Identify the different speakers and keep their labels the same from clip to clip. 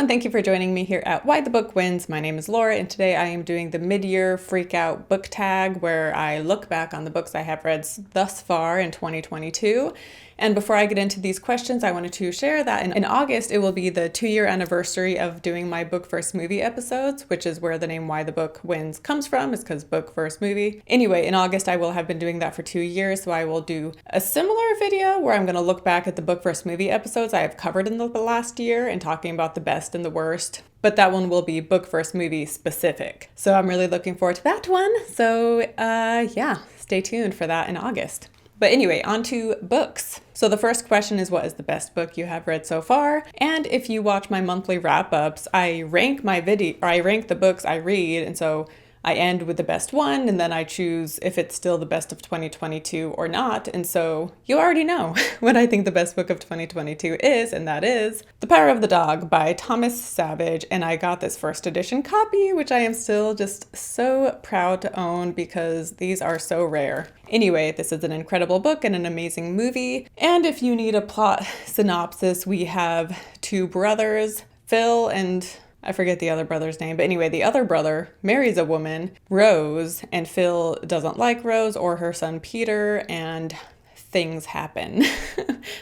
Speaker 1: and thank you for joining me here at Why the Book Wins. My name is Laura, and today I am doing the mid-year freakout book tag where I look back on the books I have read thus far in 2022. And before I get into these questions, I wanted to share that in August, it will be the 2-year anniversary of doing my book versus movie episodes, which is where the name Why the Book Wins comes from, is because book versus movie. Anyway, in August, I will have been doing that for 2 years, so I will do a similar video where I'm going to look back at the book versus movie episodes I have covered in the last year and talking about the best and the worst. But that one will be book versus movie specific. So I'm really looking forward to that one. So yeah, stay tuned for that in August. But anyway, on to books. So the first question is, what is the best book you have read so far? And if you watch my monthly wrap-ups, I rank the books I read, and so I end with the best one, and then I choose if it's still the best of 2022 or not. And so you already know what I think the best book of 2022 is, and that is The Power of the Dog by Thomas Savage. And I got this first edition copy, which I am still just so proud to own because these are so rare. Anyway, this is an incredible book and an amazing movie. And if you need a plot synopsis, we have two brothers, Phil and I forget the other brother's name, but anyway, the other brother marries a woman, Rose, and Phil doesn't like Rose or her son Peter, and things happen.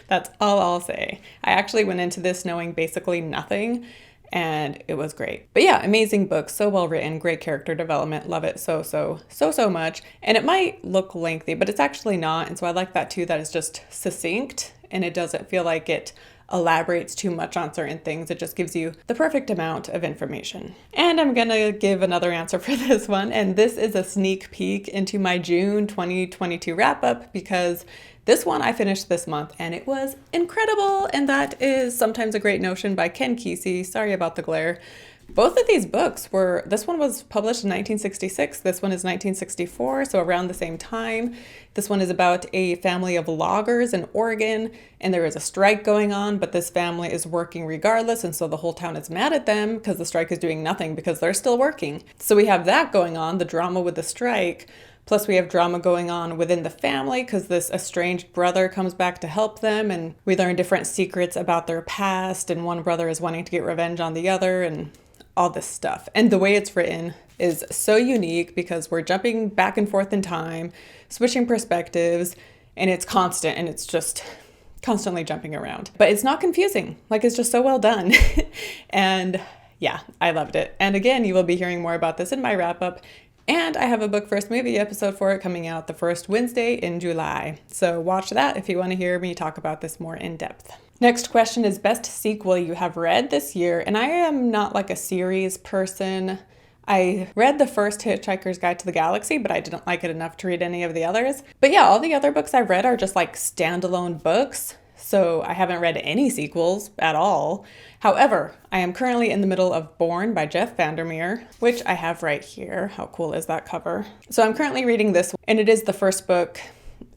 Speaker 1: That's all I'll say. I actually went into this knowing basically nothing, and it was great. But yeah, amazing book, so well written, great character development, love it so much. And it might look lengthy, but it's actually not, and so I like that too, that it's just succinct, and it doesn't feel like it elaborates too much on certain things. It just gives you the perfect amount of information. And I'm gonna give another answer for this one, and this is a sneak peek into my June 2022 wrap-up because this one I finished this month and it was incredible, and that is Sometimes a Great Notion by Ken Kesey. Sorry about the glare. Both of these books this one was published in 1966, this one is 1964, so around the same time. This one is about a family of loggers in Oregon, and there is a strike going on, but this family is working regardless, and so the whole town is mad at them because the strike is doing nothing because they're still working. So we have that going on, the drama with the strike, plus we have drama going on within the family because this estranged brother comes back to help them, and we learn different secrets about their past, and one brother is wanting to get revenge on the other, and all this stuff. And the way it's written is so unique because we're jumping back and forth in time, switching perspectives, and it's constant, and it's just constantly jumping around. But it's not confusing. Like, it's just so well done. And yeah, I loved it. And again, you will be hearing more about this in my wrap-up. And I have a book first movie episode for it coming out the first Wednesday in July. So watch that if you want to hear me talk about this more in depth. Next question is best sequel you have read this year. And I am not like a series person. I read the first Hitchhiker's Guide to the Galaxy, but I didn't like it enough to read any of the others. But yeah, all the other books I've read are just like standalone books. So I haven't read any sequels at all. However, I am currently in the middle of Born by Jeff Vandermeer, which I have right here. How cool is that cover? So I'm currently reading this, and it is the first book.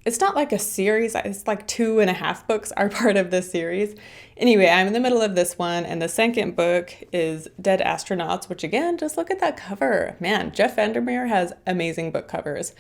Speaker 1: It's not like a series, it's like 2.5 books are part of this series. Anyway, I'm in the middle of this one, and the second book is Dead Astronauts, which again, just look at that cover. Man, Jeff Vandermeer has amazing book covers.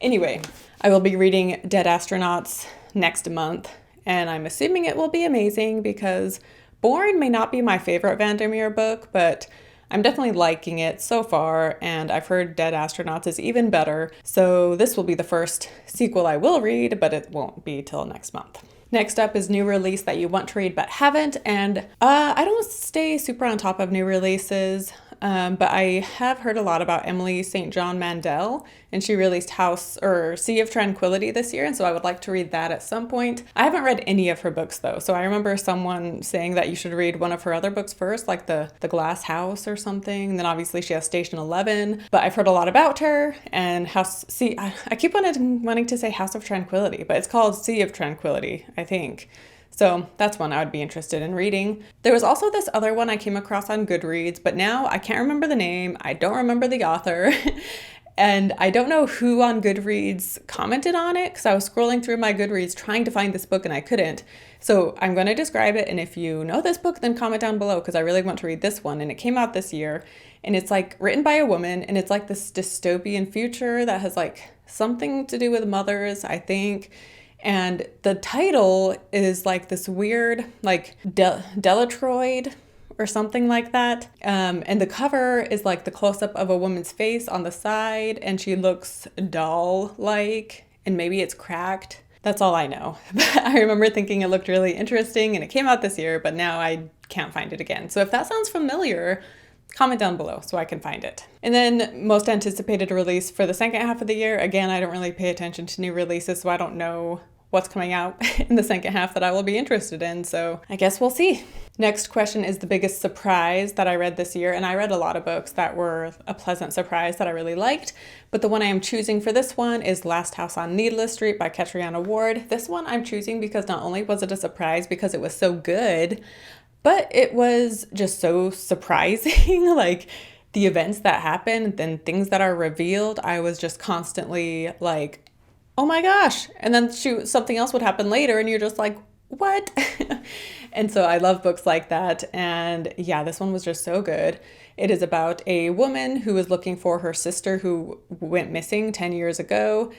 Speaker 1: Anyway, I will be reading Dead Astronauts next month, and I'm assuming it will be amazing because Born may not be my favorite Vandermeer book, but I'm definitely liking it so far, and I've heard Dead Astronauts is even better, so this will be the first sequel I will read, but it won't be till next month. Next up is new release that you want to read but haven't, and I don't stay super on top of new releases, but I have heard a lot about Emily St. John Mandel, and she released Sea of Tranquility this year, and so I would like to read that at some point. I haven't read any of her books though, so I remember someone saying that you should read one of her other books first, like the Glass House or something, and then obviously she has Station 11, but I've heard a lot about her, and I keep wanting to say House of Tranquility, but it's called Sea of Tranquility, I think. So that's one I would be interested in reading. There was also this other one I came across on Goodreads, but now I can't remember the name, I don't remember the author, and I don't know who on Goodreads commented on it because I was scrolling through my Goodreads trying to find this book and I couldn't. So I'm going to describe it, and if you know this book, then comment down below because I really want to read this one, and it came out this year, and it's like written by a woman, and it's like this dystopian future that has like something to do with mothers, I think. And the title is like this weird, like Delatroid or something like that. And the cover is like the close-up of a woman's face on the side, and she looks doll-like, and maybe it's cracked. That's all I know. But I remember thinking it looked really interesting, and it came out this year, but now I can't find it again. So if that sounds familiar, comment down below so I can find it. And then most anticipated release for the second half of the year. Again, I don't really pay attention to new releases, so I don't know what's coming out in the second half that I will be interested in. So I guess we'll see. Next question is the biggest surprise that I read this year. And I read a lot of books that were a pleasant surprise that I really liked. But the one I am choosing for this one is Last House on Needless Street by Catriona Ward. This one I'm choosing because not only was it a surprise because it was so good, but it was just so surprising. Like the events that happened, then things that are revealed, I was just constantly like, oh my gosh. And then something else would happen later and you're just like, what? And so I love books like that. And yeah, this one was just so good. It is about a woman who is looking for her sister who went missing 10 years ago.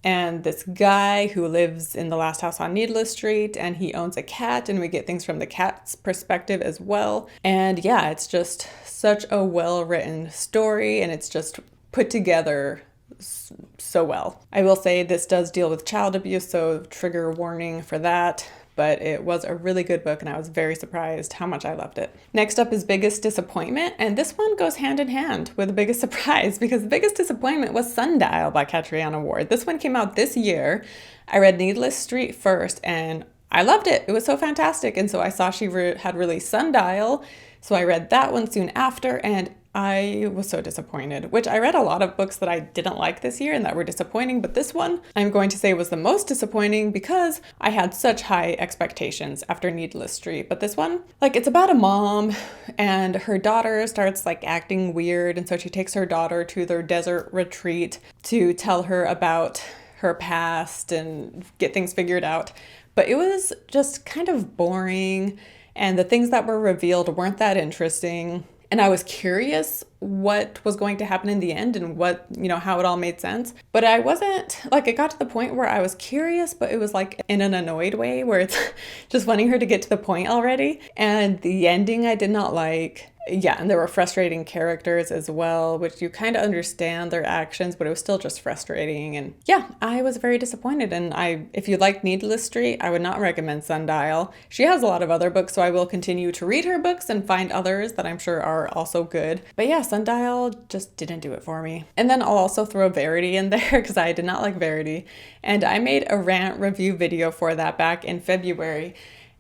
Speaker 1: And this guy who lives in the last house on Needless Street, and he owns a cat, and we get things from the cat's perspective as well. And yeah, it's just such a well-written story, and it's just put together so well. I will say this does deal with child abuse, so trigger warning for that. But it was a really good book, and I was very surprised how much I loved it. Next up is Biggest Disappointment, and this one goes hand in hand with the biggest surprise because the biggest disappointment was Sundial by Catriona Ward. This one came out this year. I read Needless Street first, and I loved it. It was so fantastic, and so I saw she had released Sundial, so I read that one soon after, and I was so disappointed, which I read a lot of books that I didn't like this year and that were disappointing, but this one I'm going to say was the most disappointing because I had such high expectations after Needless Street. But this one, like, it's about a mom and her daughter starts like acting weird, and so she takes her daughter to their desert retreat to tell her about her past and get things figured out. But it was just kind of boring, and the things that were revealed weren't that interesting. And I was curious what was going to happen in the end and what, how it all made sense. But I wasn't, like, it got to the point where I was curious, but it was like in an annoyed way where it's just wanting her to get to the point already. And the ending I did not like. Yeah, and there were frustrating characters as well, which you kind of understand their actions, but it was still just frustrating. And yeah, I was very disappointed. And if you like Needless Street, I would not recommend Sundial. She has a lot of other books, so I will continue to read her books and find others that I'm sure are also good. But yeah, Sundial just didn't do it for me. And then I'll also throw Verity in there because I did not like Verity. And I made a rant review video for that back in February.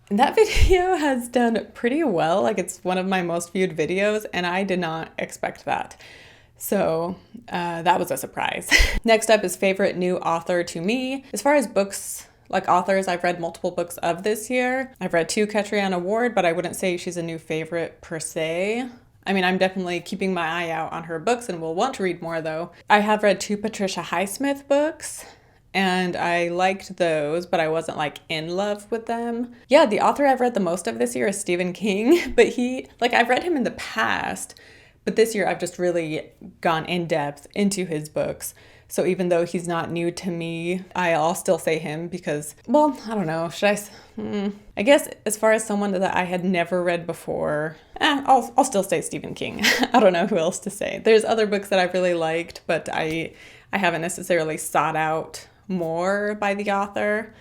Speaker 1: And that video has done pretty well. Like, it's one of my most viewed videos, and I did not expect that. So that was a surprise. Next up is favorite new author to me. As far as books, like authors, I've read multiple books of this year. I've read 2 Catriona Ward, but I wouldn't say she's a new favorite per se. I mean, I'm definitely keeping my eye out on her books and will want to read more though. I have read 2 Patricia Highsmith books, and I liked those, but I wasn't like in love with them. Yeah, the author I've read the most of this year is Stephen King, but I've read him in the past, but this year I've just really gone in depth into his books. So even though he's not new to me, I'll still say him because, well, I don't know, I guess as far as someone that I had never read before, I'll still say Stephen King. I don't know who else to say. There's other books that I've really liked, but I haven't necessarily sought out more by the author.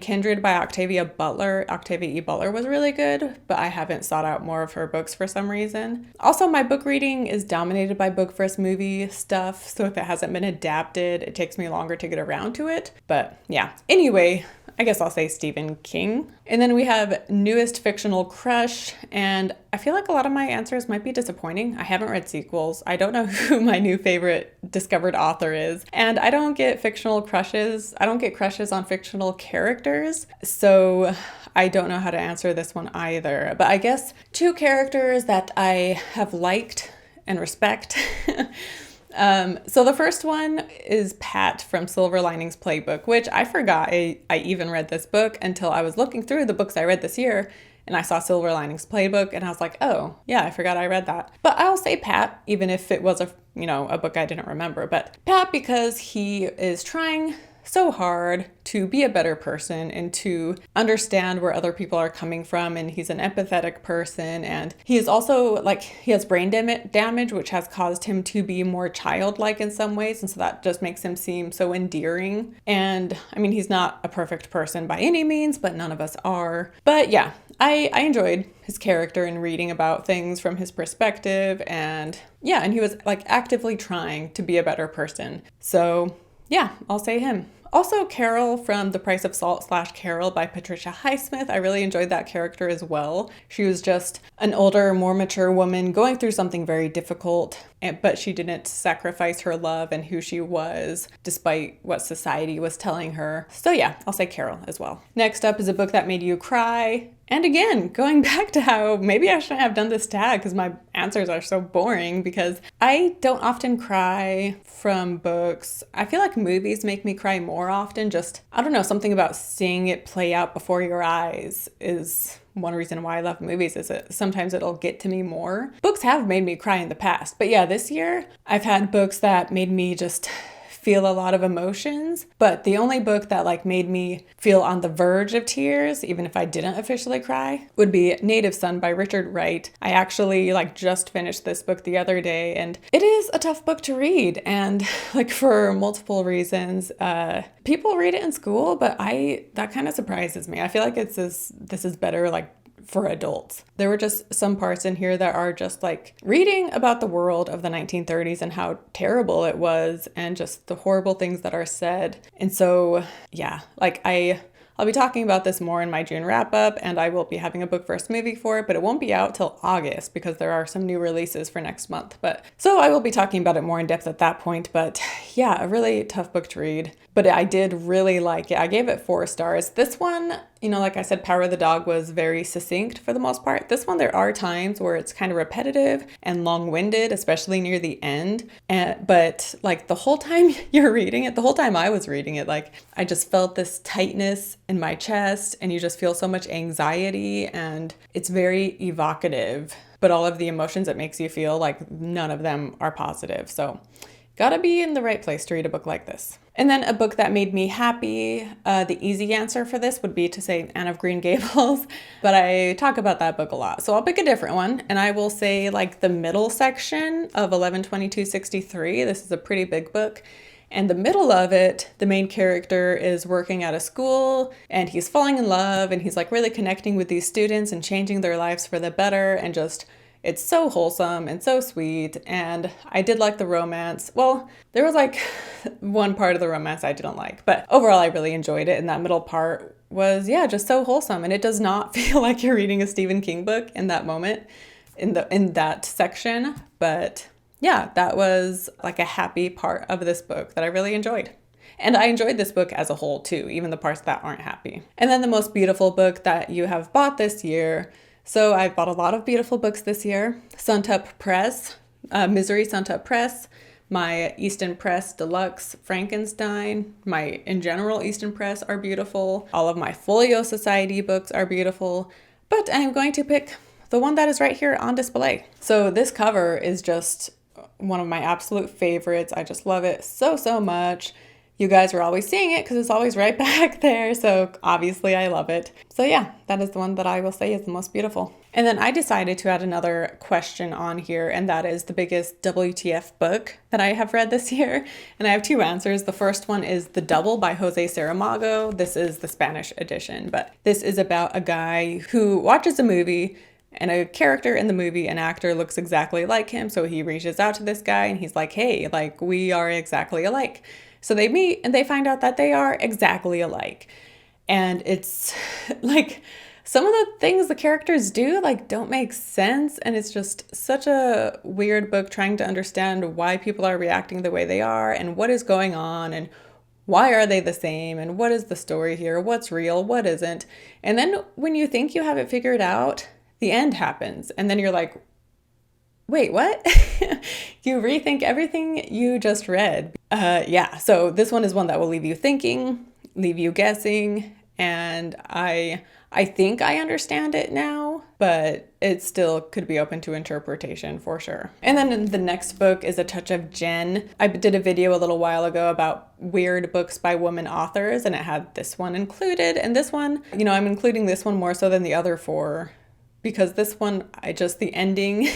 Speaker 1: Kindred by Octavia E. Butler was really good, but I haven't sought out more of her books for some reason. Also, my book reading is dominated by book versus movie stuff, so if it hasn't been adapted, it takes me longer to get around to it. But yeah, anyway, I guess I'll say Stephen King. And then we have newest fictional crush, and I feel like a lot of my answers might be disappointing. I haven't read sequels. I don't know who my new favorite discovered author is, and I don't get fictional crushes. I don't get crushes on fictional characters, so I don't know how to answer this one either. But I guess 2 characters that I have liked and respect. So the first one is Pat from Silver Linings Playbook, which I forgot I even read this book until I was looking through the books I read this year, and I saw Silver Linings Playbook, and I was like, oh, yeah, I forgot I read that. But I'll say Pat, even if it was a book I didn't remember. But Pat, because he is trying so hard to be a better person and to understand where other people are coming from. And he's an empathetic person. And he is also like, he has brain damage, which has caused him to be more childlike in some ways. And so that just makes him seem so endearing. And I mean, he's not a perfect person by any means, but none of us are. But yeah, I enjoyed his character and reading about things from his perspective. And yeah, and he was like actively trying to be a better person. So yeah, I'll say him. Also, Carol from The Price of Salt / Carol by Patricia Highsmith. I really enjoyed that character as well. She was just an older, more mature woman going through something very difficult, but she didn't sacrifice her love and who she was despite what society was telling her. So yeah, I'll say Carol as well. Next up is a book that made you cry. And again, going back to how maybe I shouldn't have done this tag because my answers are so boring, because I don't often cry from books. I feel like movies make me cry more often. Just, I don't know, something about seeing it play out before your eyes is one reason why I love movies, is that sometimes it'll get to me more. Books have made me cry in the past, but yeah, this year I've had books that made me just feel a lot of emotions, but the only book that like made me feel on the verge of tears, even if I didn't officially cry, would be Native Son by Richard Wright. I actually like just finished this book the other day, and it is a tough book to read, and like for multiple reasons. People read it in school, but that kind of surprises me. I feel like this is better like for adults. There were just some parts in here that are just like reading about the world of the 1930s and how terrible it was and just the horrible things that are said. And so, yeah, like I'll be talking about this more in my June wrap up, and I will be having a book first movie for it, but it won't be out till August because there are some new releases for next month. But so I will be talking about it more in depth at that point. But yeah, a really tough book to read, but I did really like it. I gave it 4 stars. This one, you know, like I said, Power of the Dog was very succinct for the most part. This one, there are times where it's kind of repetitive and long-winded, especially near the end. But like the whole time you're reading it, the whole time I was reading it, like I just felt this tightness in my chest, and you just feel so much anxiety, and it's very evocative, but all of the emotions it makes you feel, like none of them are positive. So gotta be in the right place to read a book like this. And then a book that made me happy, the easy answer for this would be to say Anne of Green Gables, but I talk about that book a lot. So I'll pick a different one, and I will say like the middle section of 11/22/63. This is a pretty big book. And the middle of it, the main character is working at a school, and he's falling in love, and he's like really connecting with these students and changing their lives for the better, and just it's so wholesome and so sweet. And I did like the romance. Well, there was like one part of the romance I didn't like, but overall I really enjoyed it. And that middle part was, yeah, just so wholesome. And it does not feel like you're reading a Stephen King book in that moment, in that section. But yeah, that was like a happy part of this book that I really enjoyed. And I enjoyed this book as a whole too, even the parts that aren't happy. And then the most beautiful book that you have bought this year. So I've bought a lot of beautiful books this year. Suntup Press, Misery Suntup Press, my Easton Press Deluxe Frankenstein, my in general Easton Press are beautiful. All of my Folio Society books are beautiful, but I'm going to pick the one that is right here on display. So this cover is just one of my absolute favorites. I just love it so, so much. You guys are always seeing it because it's always right back there. So obviously I love it. So yeah, that is the one that I will say is the most beautiful. And then I decided to add another question on here, and that is the biggest WTF book that I have read this year. And I have 2 answers. The first one is The Double by Jose Saramago. This is the Spanish edition, but this is about a guy who watches a movie, and a character in the movie, an actor, looks exactly like him. So he reaches out to this guy and he's like, hey, like we are exactly alike. So they meet and they find out that they are exactly alike. And it's like some of the things the characters do like don't make sense. And it's just such a weird book trying to understand why people are reacting the way they are and what is going on and why are they the same and what is the story here, what's real, what isn't. And then when you think you have it figured out, the end happens. And then you're like, wait, what? You rethink everything you just read. Yeah, so this one is one that will leave you thinking, leave you guessing, and I I think I understand it now, but it still could be open to interpretation for sure. And then the next book is A Touch of Jen. I did a video a little while ago about weird books by women authors, and it had this one included. And this one, I'm including this one more so than the other four, because this one, the ending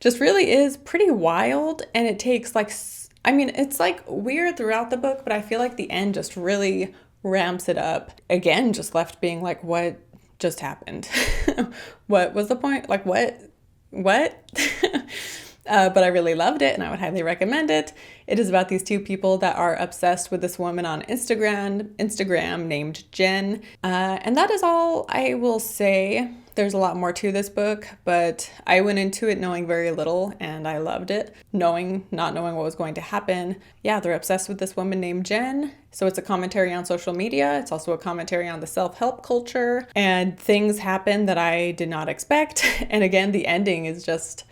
Speaker 1: just really is pretty wild, and it takes it's like weird throughout the book, but I feel like the end just really ramps it up. Again, just left being like, what just happened? What was the point? Like, what? But I really loved it, and I would highly recommend it. It is about these two people that are obsessed with this woman on Instagram named Jen. And that is all I will say. There's a lot more to this book, but I went into it knowing very little, and I loved it. Not knowing what was going to happen. Yeah, they're obsessed with this woman named Jen. So it's a commentary on social media. It's also a commentary on the self-help culture, and things happen that I did not expect. And again, the ending is just,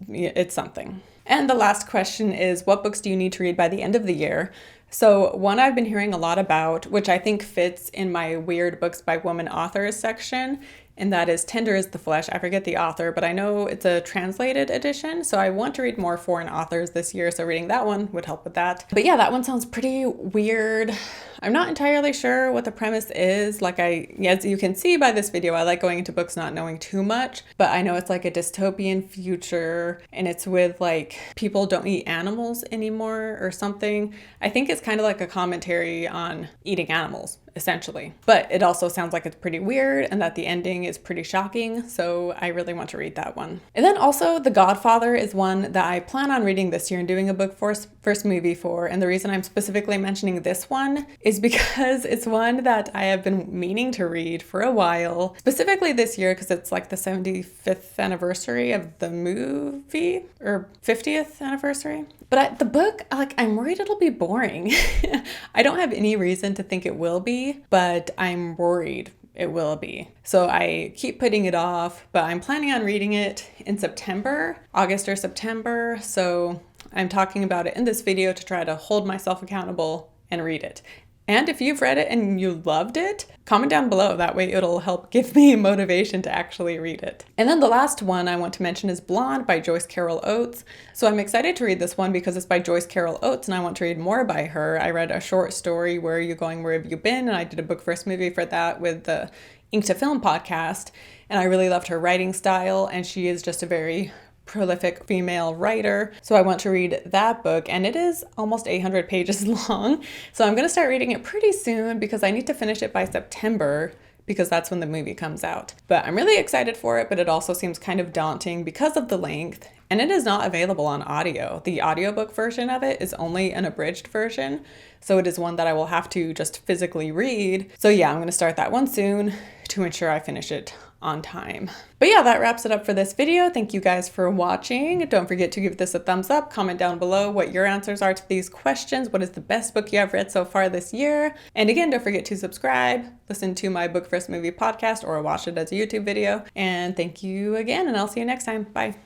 Speaker 1: it's something. And the last question is, what books do you need to read by the end of the year? So one I've been hearing a lot about, which I think fits in my weird books by women authors section, and that is Tender is the Flesh. I forget the author, but I know it's a translated edition, so I want to read more foreign authors this year, so reading that one would help with that. But yeah, that one sounds pretty weird. I'm not entirely sure what the premise is. As you can see by this video, I like going into books not knowing too much, but I know it's like a dystopian future, and it's with people don't eat animals anymore or something. I think it's kind of like a commentary on eating animals, essentially. But it also sounds like it's pretty weird, and that the ending is pretty shocking, so I really want to read that one. And then also The Godfather is one that I plan on reading this year and doing a book first movie for, and the reason I'm specifically mentioning this one is because it's one that I have been meaning to read for a while, specifically this year because it's like the 75th anniversary of the movie, or 50th anniversary. But the book, I'm worried it'll be boring. I don't have any reason to think it will be, but I'm worried it will be. So I keep putting it off, but I'm planning on reading it in August or September. So I'm talking about it in this video to try to hold myself accountable and read it. And if you've read it and you loved it, comment down below. That way it'll help give me motivation to actually read it. And then the last one I want to mention is Blonde by Joyce Carol Oates. So I'm excited to read this one because it's by Joyce Carol Oates and I want to read more by her. I read a short story, Where Are You Going, Where Have You Been? And I did a book first movie for that with the Ink to Film podcast. And I really loved her writing style, and she is just a very prolific female writer. So I want to read that book, and it is almost 800 pages long. So I'm going to start reading it pretty soon because I need to finish it by September, because that's when the movie comes out. But I'm really excited for it, but it also seems kind of daunting because of the length, and it is not available on audio. The audiobook version of it is only an abridged version, so it is one that I will have to just physically read. So yeah, I'm going to start that one soon to ensure I finish it on time. But yeah, that wraps it up for this video. Thank you guys for watching. Don't forget to give this a thumbs up. Comment down below what your answers are to these questions. What is the best book you have read so far this year? And again, don't forget to subscribe, listen to my Book First Movie podcast, or watch it as a YouTube video. And thank you again, and I'll see you next time. Bye.